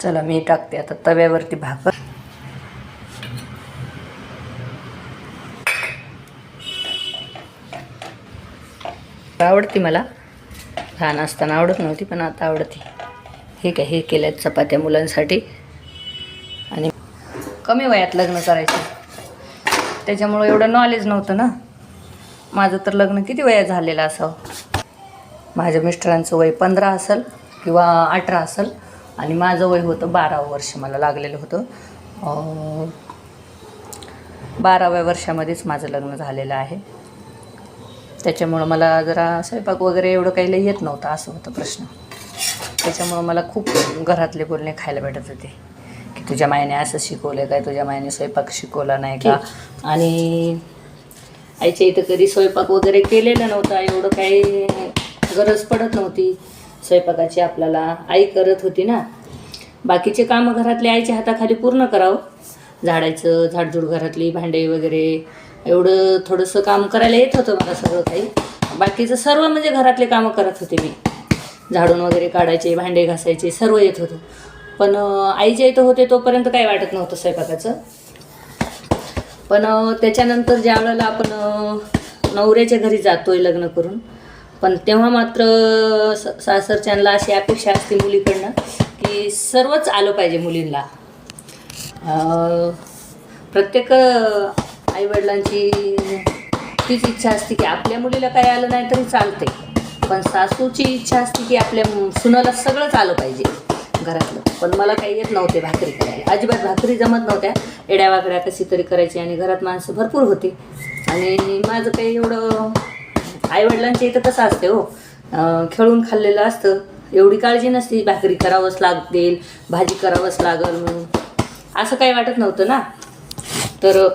चला मी टाकते आता तव्यावरती भाकर. आवडती मला, लहान असताना आवडत नव्हती पण आता आवडती. हे काय हे केल्यात चपात्या मुलांसाठी. आणि कमी वयात लग्न करायचं त्याच्यामुळं एवढं नॉलेज नव्हतं ना. माझं तर लग्न किती वयात झालेलं असावं. माझ्या मिस्टरांचं वय 15 असेल किंवा 18 असेल आणि माझं वय होतं 12 वर्ष मला लागलेलं होतं. 12व्या वर्षामध्येच माझं लग्न झालेलं आहे. त्याच्यामुळं मला जरा स्वयंपाक वगैरे एवढं काही लई येत नव्हतं, असं होतं प्रश्न. त्याच्यामुळं मला खूप घरातले बोलणे खायला भेटत होते की तुझ्या मायने असं शिकवलं काय, तुझ्या मायने स्वयंपाक शिकवला नाही का. आणि आईच्या इथं कधी स्वयंपाक वगैरे केलेला नव्हता, एवढं काही गरज पडत नव्हती स्वयंपाकाची. आपल्याला आई करत होती ना. बाकीचे कामं घरातले आईच्या हाताखाली पूर्ण करावं. झाडायचं, झाडझूड घरातली, भांडे वगैरे एवढं थोडंसं काम करायला येत होतं मला सगळं काही. बाकीचं सर्व म्हणजे घरातले कामं करत होते मी. झाडून वगैरे काढायचे, भांडे घासायचे, सर्व येत होतं. पण आईच्या इथं होते तोपर्यंत काही वाटत नव्हतं स्वयंपाकाचं. पण त्याच्यानंतर ज्या वेळेला आपण नवऱ्याच्या घरी जातोय लग्न करून, पण तेव्हा मात्र सासरच्यांना अशी अपेक्षा असते मुलीकडनं की सर्वच आलं पाहिजे मुलींना. प्रत्येक आईवडिलांची तीच इच्छा असते की आपल्या मुलीला काही आलं नाही तरी चालते, पण सासूची इच्छा असते की आपल्या सुनाला सगळंच आलं पाहिजे घरातलं. पण मला काही येत नव्हते भाकरी करायला, अजिबात भाकरी जमत नव्हत्या. एड्यावाकड्या कशी तरी करायची आणि घरात माणसं भरपूर होती. आणि माझं काही एवढं आईवडिलांच्या इथं कसं असते हो, खेळून खाल्लेलं असतं, एवढी काळजी नसती. भाकरी करावंच लागतील, भाजी करावंच लागल म्हणून असं काही वाटत नव्हतं ना. तर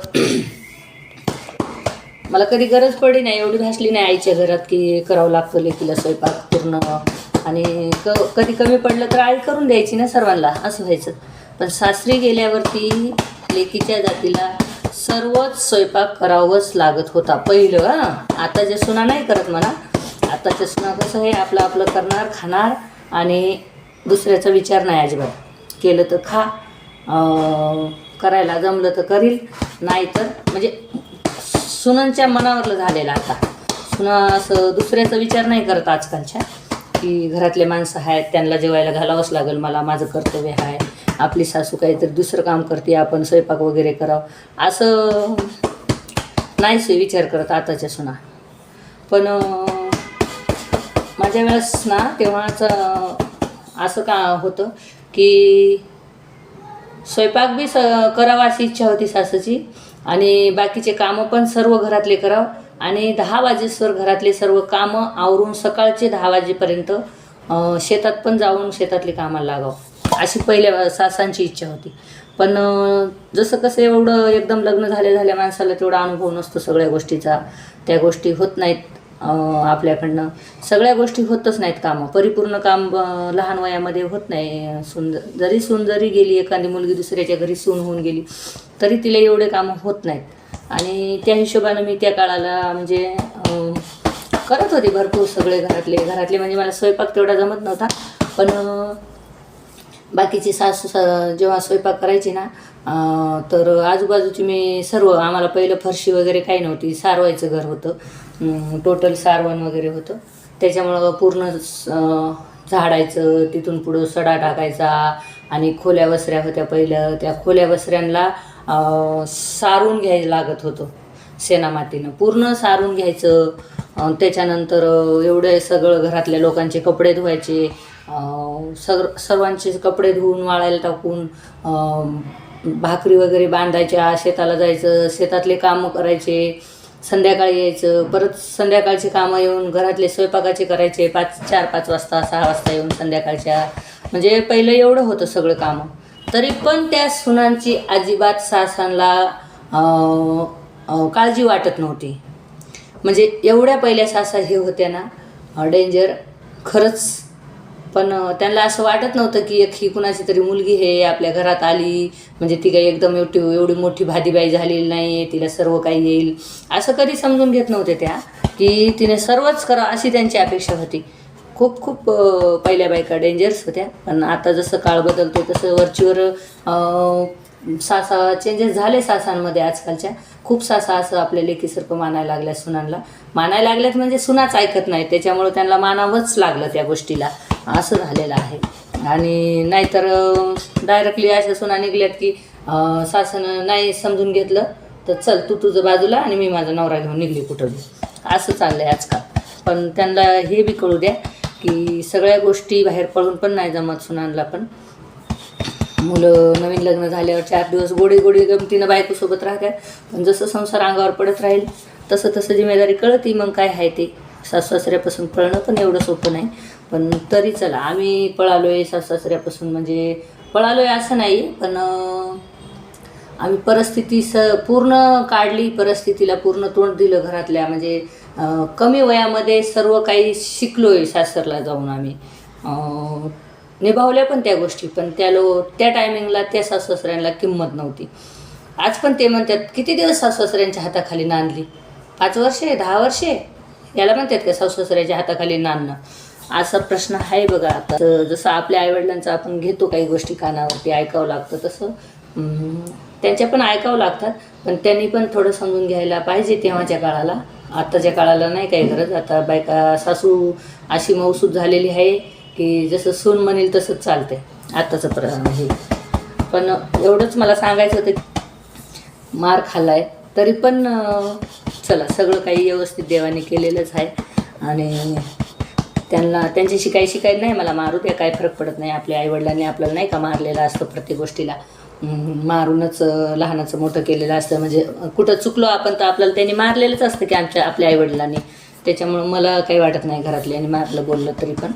मला कधी गरज पडली नाही, एवढी भासली नाही आईच्या घरात की करावं लागतं लेकीला स्वयंपाक पूर्ण. आणि कधी कमी पडलं तर आई करून द्यायची ना सर्वांना, असं व्हायचं. पण सासरी गेल्यावरती लेकीच्या जातीला सर्वच स्वयंपाक करावंच लागत होता पहिलं. आताच्या सुना नाही करत म्हणा. आताच्या सुना कसं आहे, आपलं आपलं करणार, खाणार आणि दुसऱ्याचा विचार नाही अजिबात. केलं तर खा, करायला जमलं तर करील, नाही तर म्हणजे सुनांच्या मनावरलं झालेलं आता. सुना असं दुसऱ्याचा विचार नाही करत आजकालच्या, की घरातले माणसं आहेत त्यांना जेवायला घालावंच लागेल, मला माझं कर्तव्य आहे. आपली सासू काहीतरी दुसरं काम करते, आपण स्वयंपाक वगैरे करावं असं नाहीच विचार करत आताच्या सुना. पण माझ्या वेळेस ना तेव्हाच असं का होतं की स्वयंपाक बी करावा अशी इच्छा होती सासूची. आणि बाकीचे कामं पण सर्व घरातले करावं. आणि 10 वाजेसवर घरातले सर्व कामं आवरून सकाळचे 10 वाजेपर्यंत शेतात पण जाऊन शेतातली कामाला लागावं, अशी पहिल्या सासांची इच्छा होती. पण जसं कसं एवढं एकदम लग्न झाल्या माणसाला तेवढा अनुभव नसतो सगळ्या गोष्टीचा. त्या गोष्टी होत नाहीत आपल्याकडनं, सगळ्या गोष्टी होतच नाहीत. कामं परिपूर्ण काम लहान वयामध्ये होत नाही. सून जरी गेली, एखादी मुलगी दुसऱ्याच्या घरी सून होऊन गेली तरी तिला एवढे कामं होत नाहीत. आणि त्या हिशोबानं मी त्या काळाला म्हणजे करत होते भरपूर सगळे घरातले म्हणजे मला स्वयंपाक तेवढा जमत नव्हता. पण बाकीची सासू जेव्हा स्वयंपाक करायची ना, तर आजूबाजूची मी सर्व, आम्हाला पहिलं फरशी वगैरे काही नव्हती, सारवायचं घर होतं, टोटल सारवण वगैरे होतं. त्याच्यामुळं पूर्ण झाडायचं, तिथून पुढं सडा टाकायचा. आणि खोल्या वसऱ्या होत्या पहिलं, त्या खोल्या वसऱ्यांना सारून घ्यायला लागत होतं शेणामातीनं, पूर्ण सारून घ्यायचं. त्याच्यानंतर एवढे सगळं घरातल्या लोकांचे कपडे धुवायचे, सर्वांचे कपडे धुवून वाळायला टाकून भाकरी वगैरे बांधायच्या, शेताला जायचं, शेतातले कामं करायचे, संध्याकाळी यायचं, परत संध्याकाळचे कामं येऊन घरातले स्वयंपाकाचे करायचे, 4-5 वाजता 6 वाजता येऊन संध्याकाळच्या. म्हणजे पहिलं एवढं होतं सगळं कामं. तरी पण त्या सुनांची अजिबात सासांना काळजी वाटत नव्हती. म्हणजे एवढ्या पहिल्या सासा हे होत्या ना डेंजर खरंच. पण त्यांना असं वाटत नव्हतं की ही कुणाची तरी मुलगी हे आपल्या घरात आली म्हणजे ती काही एकदम एवढी मोठी भादीबाई झालेली नाही, तिला सर्व काही येईल असं कधी समजून घेत नव्हते त्या, की तिने सर्वच करा अशी त्यांची अपेक्षा होती. खूप खूप पहिल्या बायका डेंजरस होत्या, पण आता जसं काळ बदलतो तसं वरचीवर सासा चेंजेस झाले सासांमध्ये आजकालच्या. खूप सासा असं आपल्या लेकीसारखं मानायला लागल्या, सुनांना मानायला लागल्यात म्हणजे सुनाच ऐकत नाही, त्याच्यामुळं त्यांना मानावंच लागलं त्या गोष्टीला, असं झालेलं आहे. आणि नाहीतर डायरेक्टली अशा सुना निघल्यात की सासनं नाही समजून घेतलं तर चल तू तुझं बाजूला आणि मी माझा नवरा घेऊन निघली कुठं बी, असं चाललं आहे आजकाल. पण त्यांना हे बी कळू द्या की सगळ्या गोष्टी बाहेर पडून पण नाही जमत सुनांना. पण मुलं नवीन लग्न झाल्यावर 4 दिवस गोडी गोडी गमतीनं बायकोसोबत राहतात, पण जसं संसार अंगावर पडत राहील तसं तसं जिम्मेदारी कळती मग काय आहे ते. सासू सासऱ्यापासून पळणं पण एवढं सोपं नाही, पण तरी चला आम्ही पळालो आहे सासू सासऱ्यापासून. म्हणजे पळालो आहे असं नाही, पण आम्ही परिस्थिती पूर्ण काढली, परिस्थितीला पूर्ण तोंड दिलं घरातल्या. म्हणजे कमी वयामध्ये सर्व काही शिकलो आहे सासरला जाऊन आम्ही, निभावल्या पण त्या गोष्टी. पण त्या टायमिंगला त्या सासू सासऱ्यांना किंमत नव्हती. आज पण ते म्हणतात किती दिवस सासू सासऱ्यांच्या हाताखाली नांदली, 5 वर्षे 10 वर्षे, याला म्हणतात का सासू सासऱ्याच्या हाताखाली नांदणं, असा प्रश्न आहे बघा. आता जसं आपल्या आईवडिलांचं आपण घेतो काही गोष्टी कानावरती, ऐकावं लागतं, तसं त्यांच्या पण ऐकावं लागतात. पण त्यांनी पण थोडं समजून घ्यायला पाहिजे तेव्हाच्या काळाला. आत्ताच्या काळाला नाही काही गरज. आता बायका सासू अशी मौसूद झालेली आहे की जसं सून म्हणेल तसंच चालते आत्ताचं हे. पण एवढंच मला सांगायचं होतं की मार खाल्ला आहे तरी पण चला सगळं काही व्यवस्थित देवाने केलेलंच आहे. आणि त्यांच्याशी काही शिकायचं नाही, मला मारू द्या काय फरक पडत नाही. आपल्या आईवडिलांनी आपल्याला नाही का मारलेलं असतं, प्रत्येक गोष्टीला मारूनच लहानाचं मोठं केलेलं असतं. म्हणजे कुठं चुकलो आपण तर आपल्याला त्यांनी मारलेलंच असतं की आपल्या आईवडिलांनी. त्याच्यामुळं मला काही वाटत नाही घरातल्यानी मारलं बोललं तरी पण.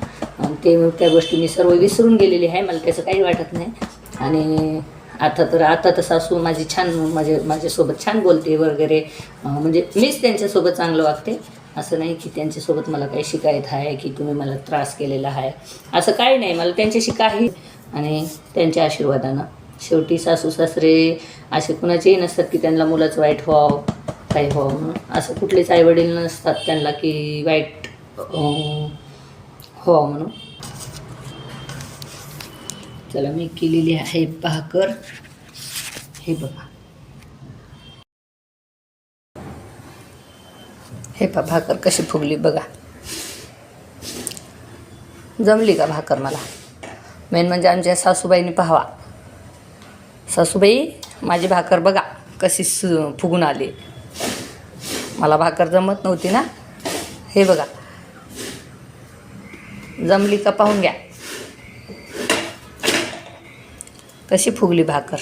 त्या गोष्टी मी सर्व विसरून गेलेली आहे, मला त्याचं काही वाटत नाही. आणि आता तर सासू माझी छान माझ्यासोबत छान बोलते वगैरे. म्हणजे मीच त्यांच्यासोबत चांगलं वागते, असं नाही की त्यांच्यासोबत मला काही शिकायत आहे की तुम्ही मला त्रास केलेला आहे, असं काही नाही. मला त्यांच्याशी काही, आणि त्यांच्या आशीर्वादानं शेवटी सासू सासरे असे कुणाचेही नसतात की त्यांना मुलाचं वाईट व्हावं काही व्हावं म्हणून. असं कुठलेच आईवडील नसतात त्यांना की वाईट व्हावं म्हणून. चला मी केलेली आहे भाकर, हे बघा, हे भाकर कशी फुगली बघा. जमली का भाकर मला? मेन म्हणजे आमच्या सासूबाईंनी पाहावा, सासूबाई माझी भाकर बघा कशी फुगून आली. मला भाकर जमत नव्हती ना, हे बघा जमली का पाहून घ्या कशी फुगली भाकर.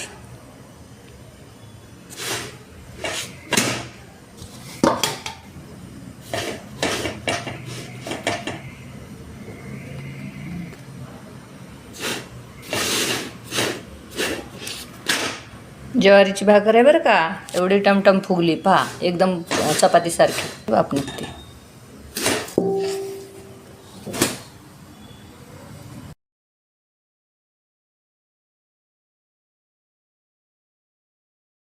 ज्वारीची भाकर आहे बरं का, एवढी टमटम फुगली पहा, एकदम चपातीसारखी बाप निघते.